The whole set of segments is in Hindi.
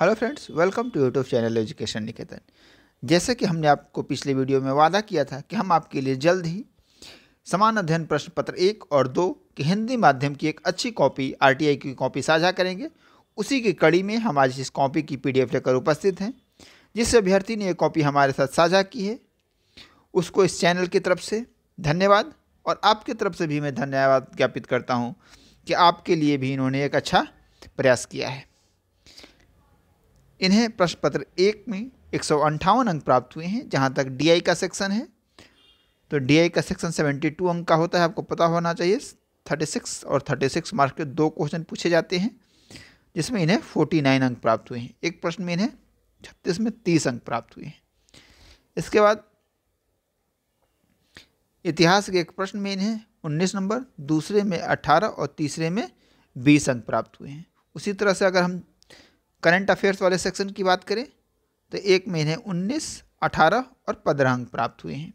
Hello friends, welcome to YouTube channel education Niketan. जैसे कि हमने आपको पिछले वीडियो में वादा किया था कि हम आपके लिए जल्द ही समान अध्ययन प्रश्न पत्र 1 और 2 की हिंदी माध्यम की एक अच्छी कॉपी आरटीआई की कॉपी साझा करेंगे। उसी की कड़ी में हम आज इस कॉपी की पीडीएफ लेकर उपस्थित हैं। जिस अभ्यर्थी ने ये कॉपी हमारे साथ साझा की है उसको इस चैनल की तरफ से धन्यवाद, और आपकी तरफ से भी मैं धन्यवाद ज्ञापित करता हूँ कि आपके लिए भी इन्होंने एक अच्छा प्रयास किया है। इन्हें प्रश्न पत्र 1 में 158 अंक प्राप्त हुए हैं। जहाँ तक डीआई का सेक्शन है तो डीआई का सेक्शन 72 अंक का होता है, आपको पता होना चाहिए। 36 और 36 मार्क्स के 2 क्वेश्चन पूछे जाते हैं, जिसमें इन्हें 49 अंक प्राप्त हुए हैं। एक प्रश्न में इन्हें 36 में 30 अंक प्राप्त हुए हैं। इसके बाद इतिहास के एक प्रश्न में इन्हें 19 नंबर, दूसरे में 18 और तीसरे में 20 अंक प्राप्त हुए हैं। उसी तरह से अगर हम करंट अफेयर्स वाले सेक्शन की बात करें तो एक में इन्हें 19, 18 और 15 अंक प्राप्त हुए हैं।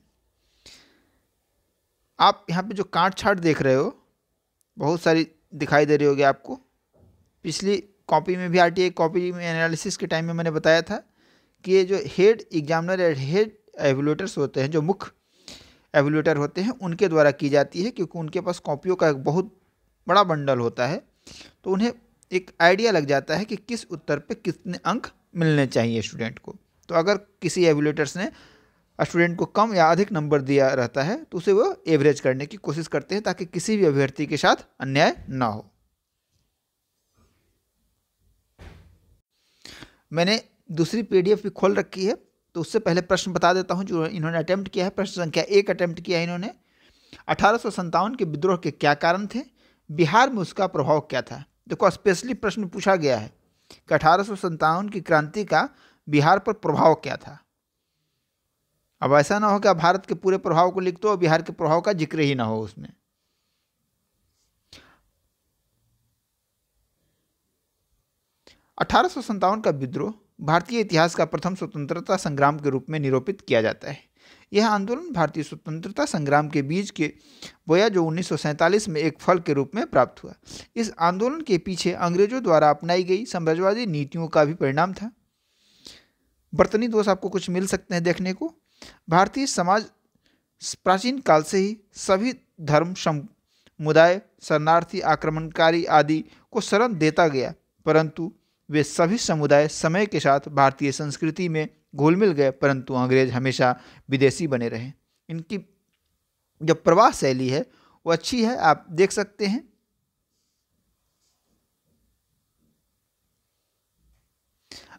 आप यहाँ पे जो काट छाट देख रहे हो बहुत सारी दिखाई दे रही होगी आपको। पिछली कॉपी में भी आरटीआई कॉपी में एनालिसिस के टाइम में मैंने बताया था कि ये जो हेड एग्जामिनर या हेड एवेल्यूएटर्स होते हैं, जो मुख्य एवेल्यूएटर होते हैं, उनके द्वारा की जाती है, क्योंकि उनके पास कॉपियों का एक बहुत बड़ा बंडल होता है। तो उन्हें एक आइडिया लग जाता है कि किस उत्तर पे कितने अंक मिलने चाहिए स्टूडेंट को। तो अगर किसी एवेल्यूएटर्स ने स्टूडेंट को कम या अधिक नंबर दिया रहता है तो उसे वो एवरेज करने की कोशिश करते हैं, ताकि किसी भी अभ्यर्थी के साथ अन्याय ना हो। मैंने दूसरी पीडीएफ भी खोल रखी है, तो उससे पहले प्रश्न बता देता हूं जो इन्होंने अटेम्प्ट किया है। प्रश्न संख्या 1 अटेम्प्ट किया है इन्होंने। 1857 के विद्रोह के क्या कारण थे, बिहार में उसका प्रभाव क्या था। देखो, स्पेशली प्रश्न पूछा गया है कि 1857 की क्रांति का बिहार पर प्रभाव क्या था। अब ऐसा ना हो कि आप भारत के पूरे प्रभाव को लिख दो और बिहार के प्रभाव का जिक्र ही ना हो उसमें। अठारह का विद्रोह भारतीय इतिहास का प्रथम स्वतंत्रता संग्राम के रूप में निरूपित किया जाता है। यह आंदोलन भारतीय स्वतंत्रता संग्राम के बीज के बोया जो 1947 में एक फल के रूप में प्राप्त हुआ। इस आंदोलन के पीछे अंग्रेजों द्वारा अपनाई गई साम्राज्यवादी नीतियों का भी परिणाम था। बर्तनी दोष आपको कुछ मिल सकते हैं देखने को। भारतीय समाज प्राचीन काल से ही सभी धर्म, समुदाय, शरणार्थी, आक्रमणकारी आदि को शरण देता गया, परंतु वे सभी समुदाय समय के साथ भारतीय संस्कृति में घुल मिल गए, परंतु अंग्रेज हमेशा विदेशी बने रहे। इनकी जो प्रवाह शैली है वो अच्छी है, आप देख सकते हैं।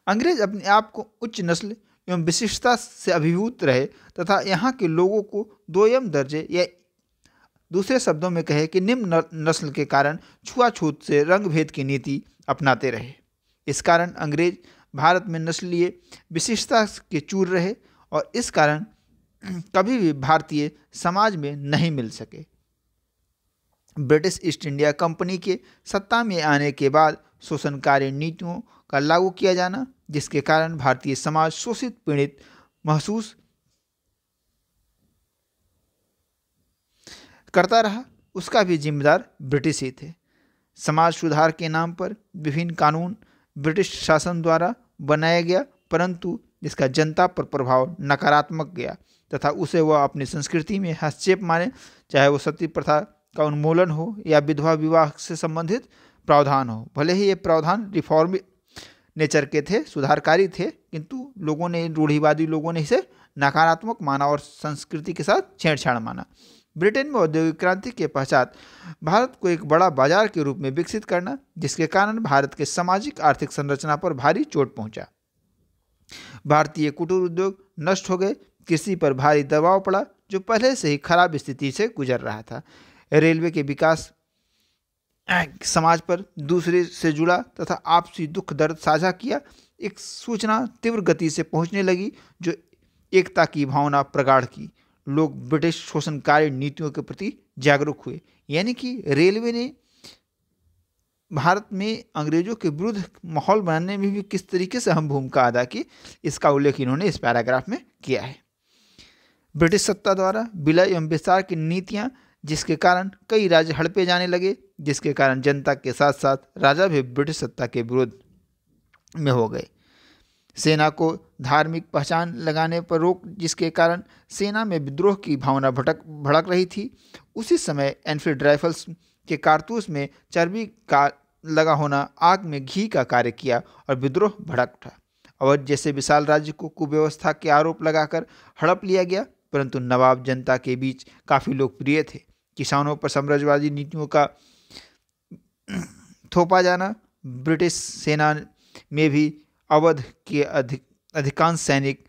अंग्रेज अपने आप को उच्च नस्ल एवं विशिष्टता से अभिभूत रहे तथा यहाँ के लोगों को दोयम दर्जे या दूसरे शब्दों में कहे कि निम्न नस्ल के कारण छुआछूत से रंग भेद की नीति अपनाते रहे। इस कारण अंग्रेज भारत में नस्लीय विशिष्टता के चूर रहे और इस कारण कभी भी भारतीय समाज में नहीं मिल सके। ब्रिटिश ईस्ट इंडिया कंपनी के सत्ता में आने के बाद शोषणकारी नीतियों का लागू किया जाना, जिसके कारण भारतीय समाज शोषित पीड़ित महसूस करता रहा, उसका भी जिम्मेदार ब्रिटिश ही थे। समाज सुधार के नाम पर विभिन्न कानून ब्रिटिश शासन द्वारा बनाया गया, परंतु जिसका जनता पर प्रभाव नकारात्मक गया तथा उसे वह अपनी संस्कृति में हस्तक्षेप माने, चाहे वो सती प्रथा का उन्मूलन हो या विधवा विवाह से संबंधित प्रावधान हो। भले ही ये प्रावधान रिफॉर्म नेचर के थे, सुधारकारी थे, किंतु लोगों ने, रूढ़िवादी लोगों ने इसे नकारात्मक माना और संस्कृति के साथ छेड़छाड़ माना। ब्रिटेन में औद्योगिक क्रांति के पश्चात भारत को एक बड़ा बाजार के रूप में विकसित करना, जिसके कारण भारत के सामाजिक आर्थिक संरचना पर भारी चोट पहुंचा। भारतीय कुटीर उद्योग नष्ट हो गए, कृषि पर भारी दबाव पड़ा जो पहले से ही खराब स्थिति से गुजर रहा था। रेलवे के विकास समाज पर दूसरे से जुड़ा तथा आपसी दुख दर्द साझा किया। एक सूचना तीव्र गति से पहुंचने लगी जो एकता की भावना प्रगाढ़ की। लोग ब्रिटिश शोषणकारी नीतियों के प्रति जागरूक हुए। यानी कि रेलवे ने भारत में अंग्रेजों के विरुद्ध माहौल बनाने में भी किस तरीके से अहम भूमिका अदा की, इसका उल्लेख इन्होंने इस पैराग्राफ में किया है। ब्रिटिश सत्ता द्वारा विलय एवं विस्तार की नीतियां, जिसके कारण कई राज्य हड़पे जाने लगे, जिसके कारण जनता के साथ साथ राजा भी ब्रिटिश सत्ता के विरुद्ध में हो गए। सेना को धार्मिक पहचान लगाने पर रोक, जिसके कारण सेना में विद्रोह की भावना भड़क रही थी। उसी समय एनफील्ड राइफल्स के कारतूस में चर्बी का लगा होना आग में घी का कार्य किया और विद्रोह भड़क उठा। अवध जैसे विशाल राज्य को कुव्यवस्था के आरोप लगाकर हड़प लिया गया, परंतु नवाब जनता के बीच काफ़ी लोकप्रिय थे। किसानों पर साम्राज्यवादी नीतियों का थोपा जाना, ब्रिटिश सेना में भी अवध के अधिकांश सैनिक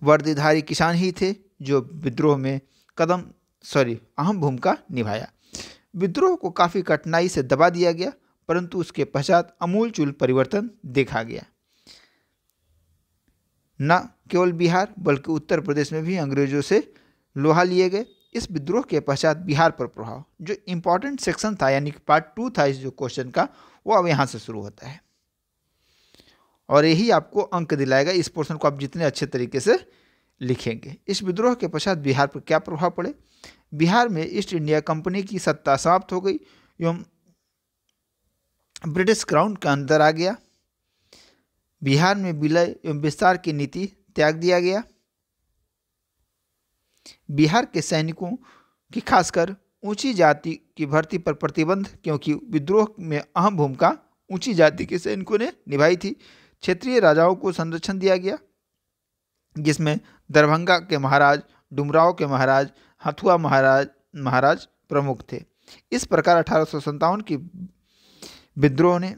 वर्दीधारी किसान ही थे, जो विद्रोह में अहम भूमिका निभाया। विद्रोह को काफ़ी कठिनाई से दबा दिया गया, परंतु उसके पश्चात अमूलचूल परिवर्तन देखा गया। न केवल बिहार बल्कि उत्तर प्रदेश में भी अंग्रेजों से लोहा लिए गए। इस विद्रोह के पश्चात बिहार पर प्रभाव, जो इम्पोर्टेंट सेक्शन था यानी कि पार्ट 2 था इस जो क्वेश्चन का, वो अब यहाँ से शुरू होता है और यही आपको अंक दिलाएगा। इस पोर्शन को आप जितने अच्छे तरीके से लिखेंगे। इस विद्रोह के पश्चात बिहार पर क्या प्रभाव पड़े? बिहार में ईस्ट इंडिया कंपनी की सत्ता समाप्त हो गई एवं ब्रिटिश क्राउन के अंदर आ गया। बिहार में विलय एवं विस्तार की नीति त्याग दिया गया। बिहार के सैनिकों की खासकर ऊंची जाति की भर्ती पर प्रतिबंध, क्योंकि विद्रोह में अहम भूमिका ऊंची जाति के सैनिकों ने निभाई थी। क्षेत्रीय राजाओं को संरक्षण दिया गया, जिसमें दरभंगा के महाराज, डुमराव के महाराज, हथुआ महाराज प्रमुख थे। इस प्रकार 1857 की विद्रोह ने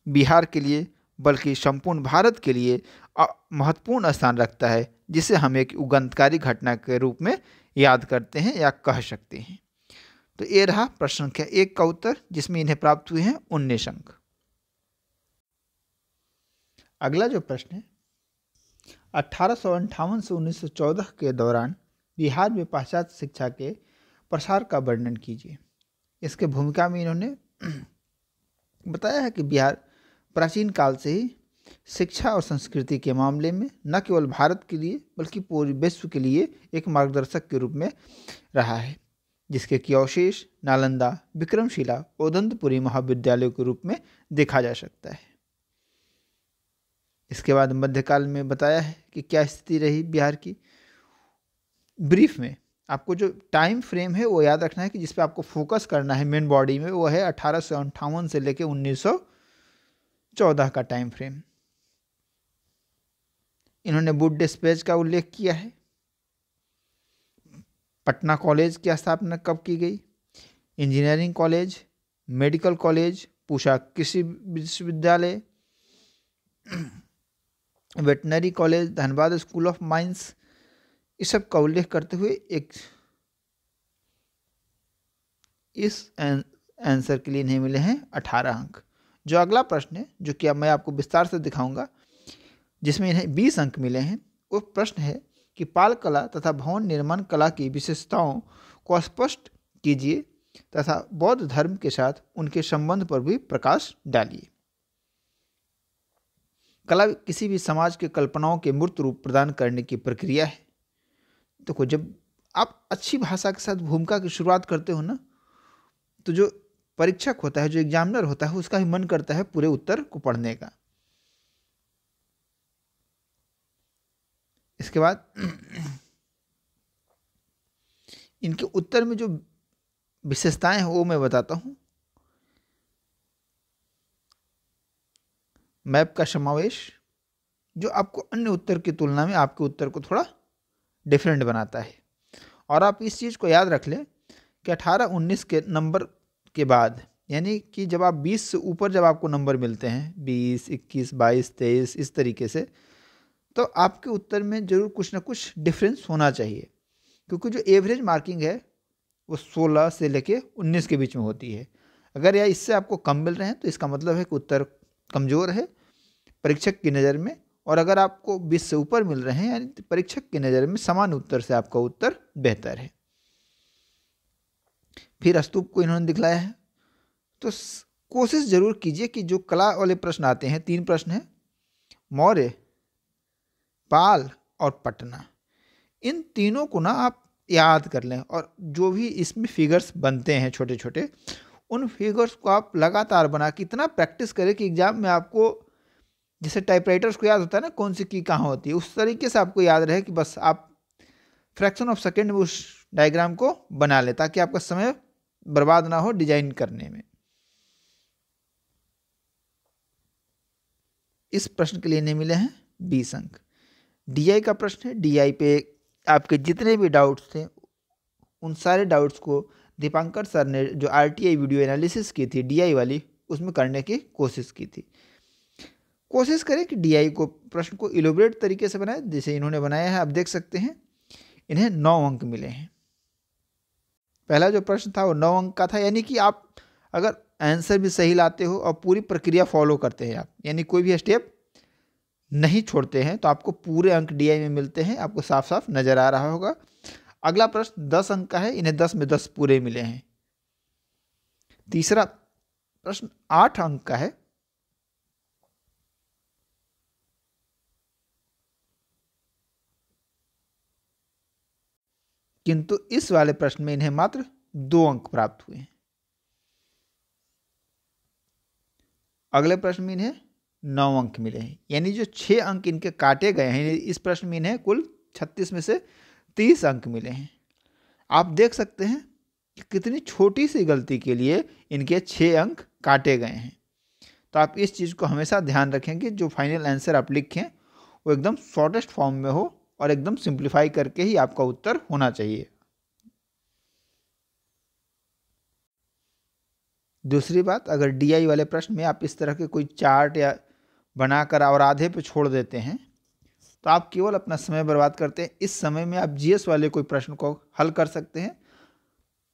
बिहार के लिए बल्कि संपूर्ण भारत के लिए महत्वपूर्ण स्थान रखता है, जिसे हम एक युगांतकारी घटना के रूप में याद करते हैं या कह सकते हैं। तो ये रहा प्रश्न संख्या 1 का उत्तर, जिसमें इन्हें प्राप्त हुए हैं 19 अंक। अगला जो प्रश्न है, 1858 से 1914 के दौरान बिहार में पाश्चात्य शिक्षा के प्रसार का वर्णन कीजिए। इसके भूमिका में इन्होंने बताया है कि बिहार प्राचीन काल से ही शिक्षा और संस्कृति के मामले में न केवल भारत के लिए बल्कि पूरे विश्व के लिए एक मार्गदर्शक के रूप में रहा है, जिसके की अवशेष नालंदा, विक्रमशिला और उदंतपुरी महाविद्यालयों के रूप में देखा जा सकता है। इसके बाद मध्यकाल में बताया है कि क्या स्थिति रही बिहार की। ब्रीफ में आपको जो टाइम फ्रेम है वो याद रखना है कि जिस पे आपको फोकस करना है मेन बॉडी में, वो है 1858 से लेकर 1914 का टाइम फ्रेम। इन्होंने वुड डिस्पैच का उल्लेख किया है। पटना कॉलेज की स्थापना कब की गई? Engineering college, medical college, Pusa कृषि विश्वविद्यालय, veterinary college, Dhanbad school of mines, इस सब का उल्लेख करते हुए इस आंसर के लिए इन्हें मिले हैं 18 अंक। जो अगला प्रश्न है, जो कि अब मैं आपको विस्तार से दिखाऊंगा, जिसमें इन्हें 20 अंक मिले हैं, वो प्रश्न है कि पाल कला तथा भवन निर्माण कला की विशेषताओं को स्पष्ट कीजिए तथा बौद्ध धर्म के साथ उनके संबंध पर भी प्रकाश डालिए। कला किसी भी समाज के कल्पनाओं के मूर्त रूप प्रदान करने की प्रक्रिया है। देखो, जब आप अच्छी भाषा के साथ भूमिका की शुरुआत करते हो ना, तो जो परीक्षक होता है, जो एग्जामिनर होता है, उसका भी मन करता है पूरे उत्तर को पढ़ने का। इसके बाद इनके उत्तर में जो विशेषताएं हैं वो मैं बताता हूं। मैप का समावेश, जो आपको अन्य उत्तर की तुलना में आपके उत्तर को थोड़ा डिफरेंट बनाता है। और आप इस चीज़ को याद रख लें कि 18-19 के नंबर के बाद, यानी कि जब आप 20 से ऊपर जब आपको नंबर मिलते हैं, 20, 21, 22, 23, इस तरीके से, तो आपके उत्तर में जरूर कुछ ना कुछ डिफरेंस होना चाहिए, क्योंकि जो एवरेज मार्किंग है वो 16 से लेके 19 के बीच में होती है। अगर या इससे आपको कम मिल रहे हैं तो इसका मतलब है कि उत्तर कमज़ोर है परीक्षक की नज़र में, और अगर आपको 20 से ऊपर मिल रहे हैं यानी परीक्षक की नज़र में समान उत्तर से आपका उत्तर बेहतर है। फिर स्तूप को इन्होंने दिखलाया है, तो कोशिश जरूर कीजिए कि जो कला वाले प्रश्न आते हैं, 3 प्रश्न हैं, मौर्य, पाल और पटना, इन तीनों को ना आप याद कर लें, और जो भी इसमें फिगर्स बनते हैं छोटे छोटे, उन फिगर्स को आप लगातार बना के इतना प्रैक्टिस करें कि एग्जाम में आपको, जैसे टाइपराइटर्स को याद होता है ना कौन सी की कहाँ होती है, उस तरीके से आपको याद रहे कि बस आप फ्रैक्शन ऑफ सेकेंड में उस डायग्राम को बना ले, ताकि आपका समय बर्बाद ना हो डिजाइन करने में। इस प्रश्न के लिए नहीं मिले हैं 20 अंक। डीआई का प्रश्न है। डीआई पे आपके जितने भी डाउट्स थे उन सारे डाउट्स को दीपांकर सर ने जो आरटीआई वीडियो एनालिसिस की थी डीआई वाली, उसमें करने की कोशिश की थी। कोशिश करें कि डीआई को प्रश्न को इलोबरेट तरीके से बनाए जैसे इन्होंने बनाया है। आप देख सकते हैं इन्हें 9 अंक मिले हैं। पहला जो प्रश्न था वो 9 अंक का था, यानी कि आप अगर आंसर भी सही लाते हो और पूरी प्रक्रिया फॉलो करते हैं आप, यानी कोई भी स्टेप नहीं छोड़ते हैं, तो आपको पूरे अंक डीआई में मिलते हैं। आपको साफ साफ नजर आ रहा होगा। अगला प्रश्न 10 अंक का है, इन्हें 10 में 10 पूरे मिले हैं। तीसरा प्रश्न 8 अंक का है, किंतु इस वाले प्रश्न में इन्हें मात्र 2 अंक प्राप्त हुए हैं। अगले प्रश्न में इन्हें 9 अंक मिले हैं, यानी जो 6 अंक इनके काटे गए हैं, इस प्रश्न में इन्हें कुल 36 में से 30 अंक मिले हैं। आप देख सकते हैं कि कितनी छोटी सी गलती के लिए इनके 6 अंक काटे गए हैं। तो आप इस चीज़ को हमेशा ध्यान रखें कि जो फाइनल आंसर आप लिखें वो एकदम शॉर्टेस्ट फॉर्म में हो और एकदम सिंप्लीफाई करके ही आपका उत्तर होना चाहिए। दूसरी बात, अगर डीआई वाले प्रश्न में आप इस तरह के कोई चार्ट या बनाकर और आधे पे छोड़ देते हैं तो आप केवल अपना समय बर्बाद करते हैं। इस समय में आप जीएस वाले कोई प्रश्न को हल कर सकते हैं,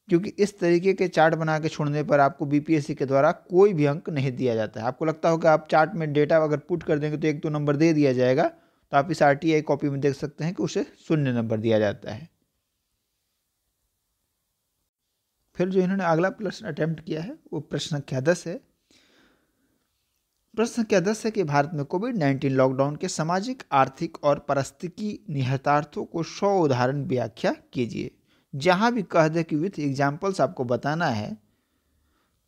क्योंकि इस तरीके के चार्ट बना के छोड़ने पर आपको बीपीएससी के द्वारा कोई भी अंक नहीं दिया जाता है। आपको लगता होगा आप चार्ट में डेटा अगर पुट कर देंगे तो 1-2 नंबर दे दिया जाएगा, तो आप इस आरटीआई कॉपी में देख सकते हैं कि उसे 0 नंबर दिया जाता है। फिर जो इन्होंने अगला प्रश्न अटेम्प्ट किया है वो प्रश्न संख्या 10 है। प्रश्न संख्या 10 है कि भारत में कोविड-19 लॉकडाउन के सामाजिक, आर्थिक और पारिस्थितिकी निहितार्थों को 100 उदाहरण व्याख्या कीजिए। जहां भी कह दे कि विथ एग्जाम्पल्स आपको बताना है,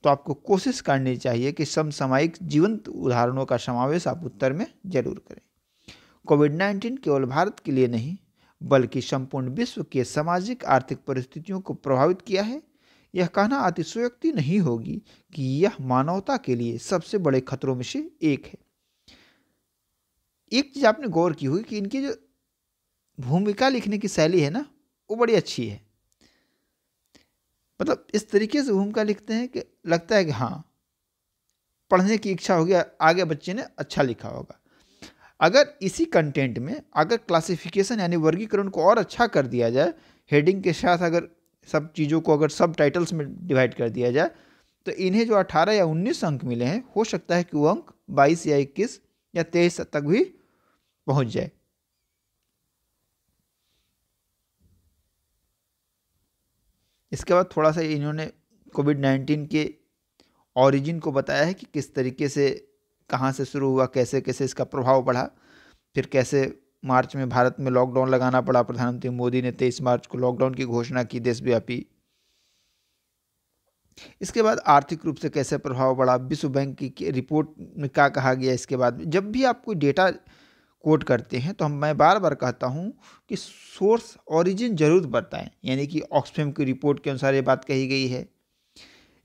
तो आपको कोशिश करनी चाहिए कि समसामयिक जीवंत उदाहरणों का समावेश आप उत्तर में जरूर करें। कोविड-19 केवल भारत के लिए नहीं बल्कि संपूर्ण विश्व के सामाजिक आर्थिक परिस्थितियों को प्रभावित किया है। यह कहना अतिशयोक्ति नहीं होगी कि यह मानवता के लिए सबसे बड़े खतरों में से एक है। एक चीज आपने गौर की हुई कि इनकी जो भूमिका लिखने की शैली है ना, वो बड़ी अच्छी है। मतलब इस तरीके से भूमिका लिखते हैं कि लगता है कि हाँ, पढ़ने की इच्छा होगी, आगे बच्चे ने अच्छा लिखा होगा। अगर इसी कंटेंट में अगर क्लासिफिकेशन यानी वर्गीकरण को और अच्छा कर दिया जाए, हेडिंग के साथ अगर सब चीज़ों को अगर सब टाइटल्स में डिवाइड कर दिया जाए, तो इन्हें जो 18 या 19 अंक मिले हैं, हो सकता है कि वो अंक 22 या 21 या 23 तक भी पहुंच जाए। इसके बाद थोड़ा सा इन्होंने कोविड-19 के ओरिजिन को बताया है कि किस तरीके से, कहाँ से शुरू हुआ, कैसे कैसे इसका प्रभाव बढ़ा, फिर कैसे मार्च में भारत में लॉकडाउन लगाना पड़ा। प्रधानमंत्री मोदी ने 23 मार्च को लॉकडाउन की घोषणा की देशव्यापी। इसके बाद आर्थिक रूप से कैसे प्रभाव बढ़ा, विश्व बैंक की रिपोर्ट में क्या कहा गया। इसके बाद जब भी आप कोई डेटा कोट करते हैं तो मैं बार बार कहता हूं कि सोर्स ओरिजिन जरूर बताएं, यानी कि ऑक्सफैम की रिपोर्ट के अनुसार ये बात कही गई है,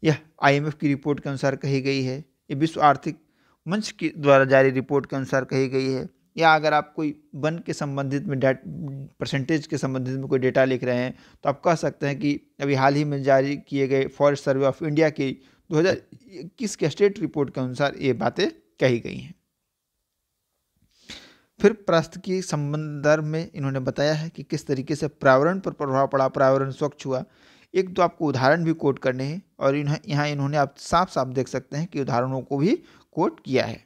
यह आईएमएफ की रिपोर्ट के अनुसार कही गई है, ये विश्व आर्थिक मंच के द्वारा जारी रिपोर्ट के अनुसार कही गई है, या अगर आप कोई वन के संबंधित में परसेंटेज के संबंधित में कोई डेटा लिख रहे हैं तो आप कह सकते हैं कि अभी हाल ही में जारी किए गए फॉरेस्ट सर्वे ऑफ इंडिया की 2021 के स्टेट रिपोर्ट के अनुसार ये बातें कही गई हैं। फिर पारिस्थितिकी संदर्भ में इन्होंने बताया है कि किस तरीके से पर्यावरण पर प्रभाव पड़ा, पर्यावरण स्वच्छ हुआ। एक दो आपको उदाहरण भी कोट करने हैं और यहाँ इन्होंने आप साफ साफ देख सकते हैं कि उदाहरणों को भी कोट किया है।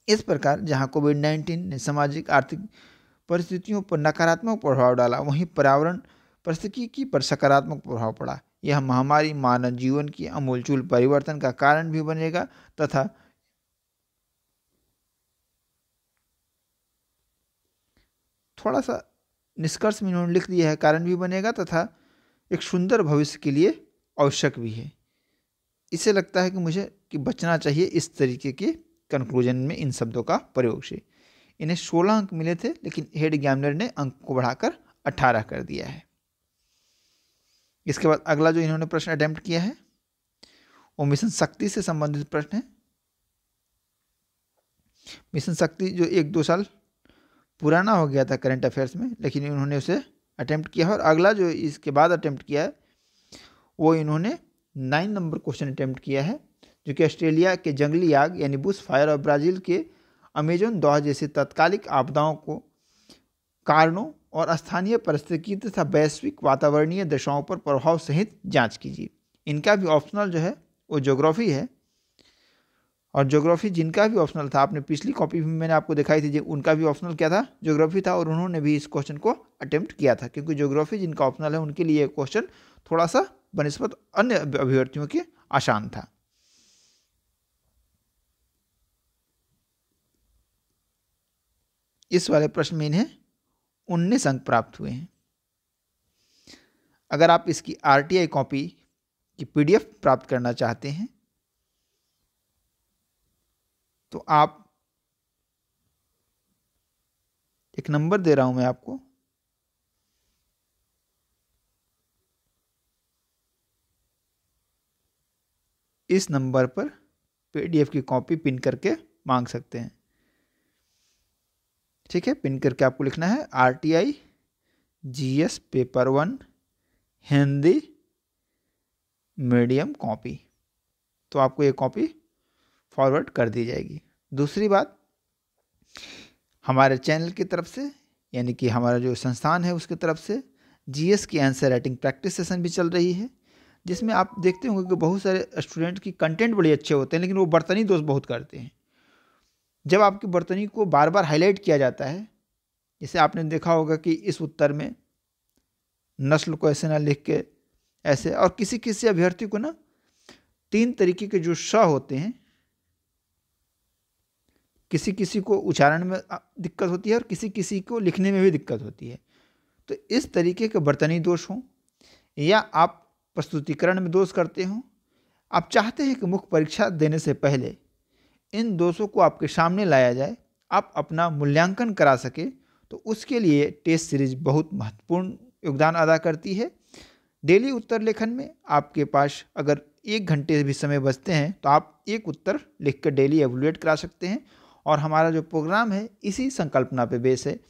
इस प्रकार जहां कोविड-19 ने सामाजिक आर्थिक परिस्थितियों पर नकारात्मक प्रभाव डाला, वहीं पर्यावरण पारिस्थितिकी पर सकारात्मक प्रभाव पड़ा। यह महामारी मानव जीवन की आमूलचूल परिवर्तन का कारण भी बनेगा तथा थोड़ा सा निष्कर्ष में इन्होंने लिख दिया है कारण भी बनेगा तथा एक सुंदर भविष्य के लिए आवश्यक भी है। इसे लगता है कि मुझे कि बचना चाहिए इस तरीके के कंक्लूजन में इन शब्दों का प्रयोग से। इन्हें 16 अंक मिले थे, लेकिन हेड एग्जामिनर ने अंक को बढ़ाकर 18 कर दिया है। इसके बाद अगला जो इन्होंने प्रश्न अटेम्प्ट किया है वो मिशन शक्ति से संबंधित प्रश्न है। मिशन शक्ति जो 1-2 साल पुराना हो गया था करंट अफेयर्स में, लेकिन इन्होंने उसे अटेम्प्ट किया है। और अगला जो इसके बाद अटेम्प्ट किया है वो इन्होंने 9 नंबर क्वेश्चन अटेम्प्ट किया है, जो कि ऑस्ट्रेलिया के जंगली आग यानी बुश फायर और ब्राज़ील के अमेजन दोहा जैसे तत्कालिक आपदाओं को कारणों और स्थानीय परिस्थिति तथा वैश्विक वातावरणीय दशाओं पर प्रभाव सहित जांच कीजिए। इनका भी ऑप्शनल जो है वो ज्योग्राफी है, और ज्योग्राफी जिनका भी ऑप्शनल था, आपने पिछली कॉपी भी मैंने आपको दिखाई थी, उनका भी ऑप्शनल क्या था, ज्योग्राफी था, और उन्होंने भी इस क्वेश्चन को अटेम्प्ट किया था, क्योंकि ज्योग्राफी जिनका ऑप्शनल है उनके लिए क्वेश्चन थोड़ा सा बनिस्बत अन्य अभ्यर्थियों के आसान था। इस वाले प्रश्न में इन्हें 19 अंक प्राप्त हुए हैं। अगर आप इसकी आरटीआई कॉपी की पीडीएफ प्राप्त करना चाहते हैं तो आप, एक नंबर दे रहा हूं मैं आपको, इस नंबर पर पीडीएफ की कॉपी पिन करके मांग सकते हैं। ठीक है, पिन करके आपको लिखना है RTI GS paper 1 Hindi medium copy, तो आपको ये कॉपी फॉरवर्ड कर दी जाएगी। दूसरी बात, हमारे चैनल की तरफ से यानी कि हमारा जो संस्थान है उसकी तरफ से जीएस की आंसर राइटिंग प्रैक्टिस सेशन भी चल रही है, जिसमें आप देखते होंगे कि बहुत सारे स्टूडेंट की कंटेंट बड़े अच्छे होते हैं, लेकिन वो बर्तनी दोष बहुत करते हैं। जब आपकी बर्तनी को बार बार हाईलाइट किया जाता है, जैसे आपने देखा होगा कि इस उत्तर में नस्ल को ऐसे ना लिख के ऐसे, और किसी किसी अभ्यर्थी को ना 3 तरीके के जो श होते हैं, किसी किसी को उच्चारण में दिक्कत होती है और किसी किसी को लिखने में भी दिक्कत होती है। तो इस तरीके के बर्तनी दोष हों या आप प्रस्तुतिकरण में दोष करते हों, आप चाहते हैं कि मुख्य परीक्षा देने से पहले इन दोषों को आपके सामने लाया जाए, आप अपना मूल्यांकन करा सके, तो उसके लिए टेस्ट सीरीज बहुत महत्वपूर्ण योगदान अदा करती है। डेली उत्तर लेखन में आपके पास अगर 1 घंटे भी समय बचते हैं तो आप एक उत्तर लिख कर डेली एवलुएट करा सकते हैं, और हमारा जो प्रोग्राम है इसी संकल्पना पे बेस है,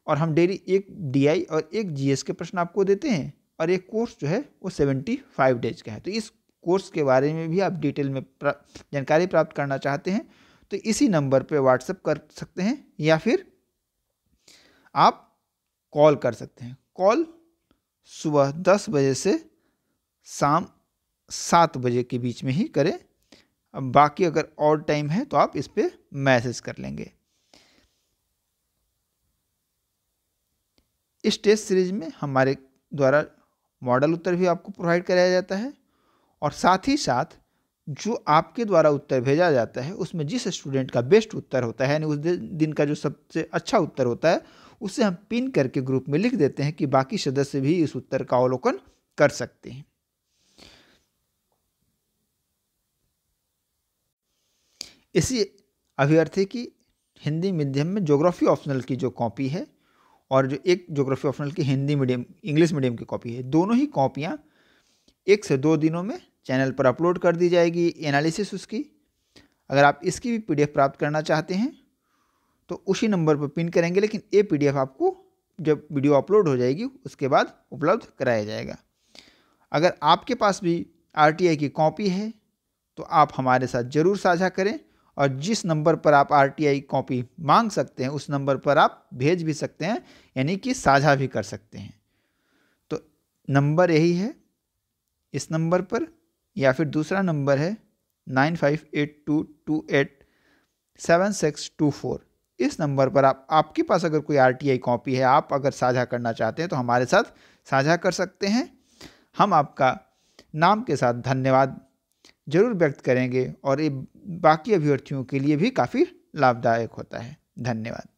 और हम डेली 1 डीआई और 1 जीएस के प्रश्न आपको देते हैं, और एक कोर्स जो है वो 75 डेज का है। तो इस कोर्स के बारे में भी आप डिटेल में जानकारी प्राप्त करना चाहते हैं तो इसी नंबर पे व्हाट्सएप कर सकते हैं, या फिर आप कॉल कर सकते हैं। कॉल सुबह 10 बजे से शाम 7 बजे के बीच में ही करें। अब बाकी अगर और टाइम है तो आप इस पर मैसेज कर लेंगे। इस टेस्ट सीरीज में हमारे द्वारा मॉडल उत्तर भी आपको प्रोवाइड कराया जाता है, और साथ ही साथ जो आपके द्वारा उत्तर भेजा जाता है उसमें जिस स्टूडेंट का बेस्ट उत्तर होता है, यानी उस दिन का जो सबसे अच्छा उत्तर होता है, उसे हम पिन करके ग्रुप में लिख देते हैं कि बाकी सदस्य भी इस उत्तर का अवलोकन कर सकते हैं। इसी अभ्यर्थी की हिंदी मीडियम में ज्योग्राफी ऑप्शनल की जो कॉपी है और जो एक ज्योग्राफी ऑप्शनल की हिंदी मीडियम इंग्लिश मीडियम की कॉपी है, दोनों ही कॉपियाँ 1 से 2 दिनों में चैनल पर अपलोड कर दी जाएगी एनालिसिस उसकी। अगर आप इसकी भी पीडीएफ प्राप्त करना चाहते हैं तो उसी नंबर पर पिन करेंगे, लेकिन ये पीडीएफ आपको जब वीडियो अपलोड हो जाएगी उसके बाद उपलब्ध कराया जाएगा। अगर आपके पास भी आरटीआई की कॉपी है तो आप हमारे साथ ज़रूर साझा करें, और जिस नंबर पर आप आरटीआई कॉपी मांग सकते हैं उस नंबर पर आप भेज भी सकते हैं, यानी कि साझा भी कर सकते हैं। तो नंबर यही है, इस नंबर पर, या फिर दूसरा नंबर है 9582287624। इस नंबर पर आपके पास अगर कोई आरटीआई कॉपी है, आप अगर साझा करना चाहते हैं तो हमारे साथ साझा कर सकते हैं। हम आपका नाम के साथ धन्यवाद जरूर व्यक्त करेंगे, और ये बाकी अभ्यर्थियों के लिए भी काफ़ी लाभदायक होता है। धन्यवाद।